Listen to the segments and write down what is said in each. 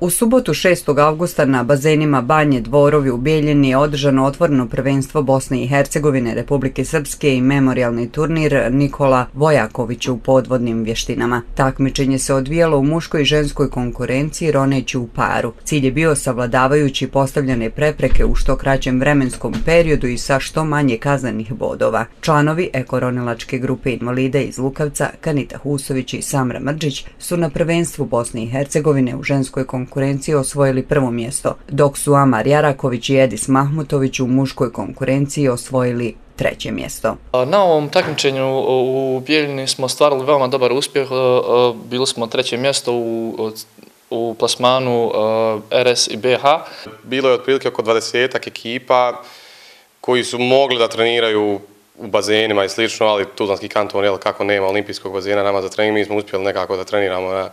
U subotu 6. avgusta na bazenima Banje Dvorovi u Bijeljini je održano otvoreno prvenstvo Bosne i Hercegovine, Republike Srpske i memorijalni turnir Nikola Vojaković u podvodnim vještinama. Takmičenje se odvijalo u muškoj i ženskoj konkurenciji roneći u paru. Cilj je bio savladavajući postavljene prepreke u što kraćem vremenskom periodu i sa što manje kazanih bodova. Članovi ekoronilačke grupe invalida iz Lukavca, Kanita Husović i Samra Mrđić, su na prvenstvu Bosne i Hercegovine u ženskoj konkurenciji osvojili prvo mjesto, dok su Amar Jaraković i Edis Mahmutović u muškoj konkurenciji osvojili treće mjesto. Na ovom takmičenju u Bijeljini smo ostvarili veoma dobar uspjeh. Bili smo treće mjesto u plasmanu RS i BH. Bilo je otprilike oko 20 ekipa koji su mogli da treniraju u bazenima i slično, ali Tuzlanski kanton, kako nema olimpijskog bazena nama za trening, mi smo uspjeli nekako da treniramo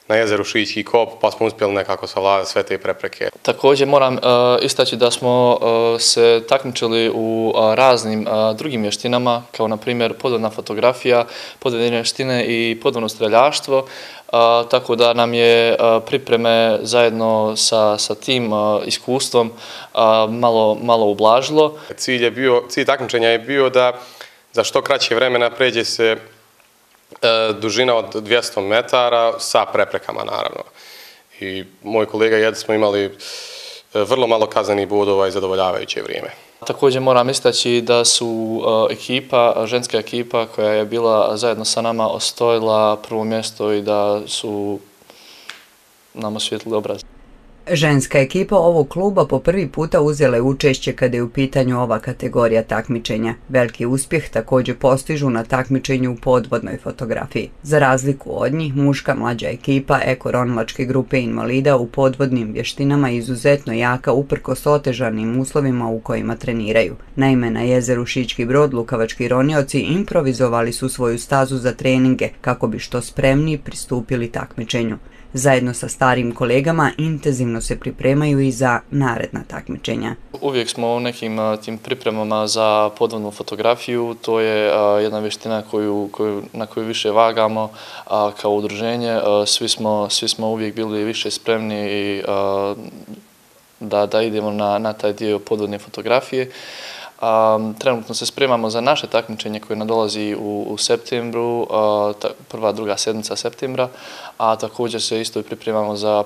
na jezeru Šiški kop, pa smo uspjeli nekako savladati sve te prepreke. Također moram istaći da smo se takmičili u raznim drugim vještinama, kao na primjer podvodna fotografija, podvodne vještine i podvodno streljaštvo, tako da nam je pripreme zajedno sa tim iskustvom malo ublažilo. Cilj takmičenja je bio da za što kraće vremena pređe se dužina od 200 metara sa preprekama, naravno. I moj kolega i ja smo imali vrlo malo kazanih bodova i zadovoljavajuće vrijeme. Također moram istaći da su ženska ekipa koja je bila zajedno sa nama osvojila prvo mjesto i da su nam osvijetlili obraz. Ženska ekipa ovog kluba po prvi puta uzela je učešće kada je u pitanju ova kategorija takmičenja. Veliki uspjeh također postižu na takmičenju u podvodnoj fotografiji. Za razliku od njih, muška mlađa ekipa ekoronilačke grupe invalida u podvodnim vještinama je izuzetno jaka uprkos otežanim uslovima u kojima treniraju. Naime, na jezeru Šički Brod lukavački ronioci improvizovali su svoju stazu za treninge kako bi što spremniji pristupili takmičenju. Zajedno sa starim kolegama intenzivno se pripremaju i za naredna takmičenja. Uvijek smo u nekim tim pripremama za podvodnu fotografiju, to je jedna vještina na koju više vagamo kao udruženje. Svi smo uvijek bili više spremni i da idemo na taj dio podvodne fotografije. Trenutno se spremamo za naše takmičenje koje nadolazi u septembru, prva, druga sedmica septembra, a također se isto i pripremamo za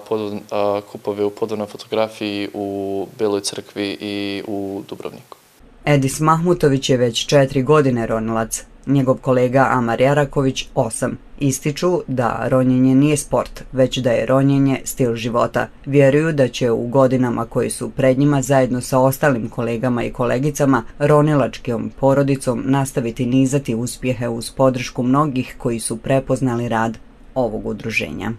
kupove u podvodnoj fotografiji u Beloj Crkvi i u Dubrovniku. Edis Mahmutović je već 4 godine ronilac, njegov kolega Amar Jaraković 8. Ističu da ronjenje nije sport, već da je ronjenje stil života. Vjeruju da će u godinama koji su pred njima zajedno sa ostalim kolegama i kolegicama ronilačkom porodicom nastaviti nizati uspjehe uz podršku mnogih koji su prepoznali rad ovog udruženja.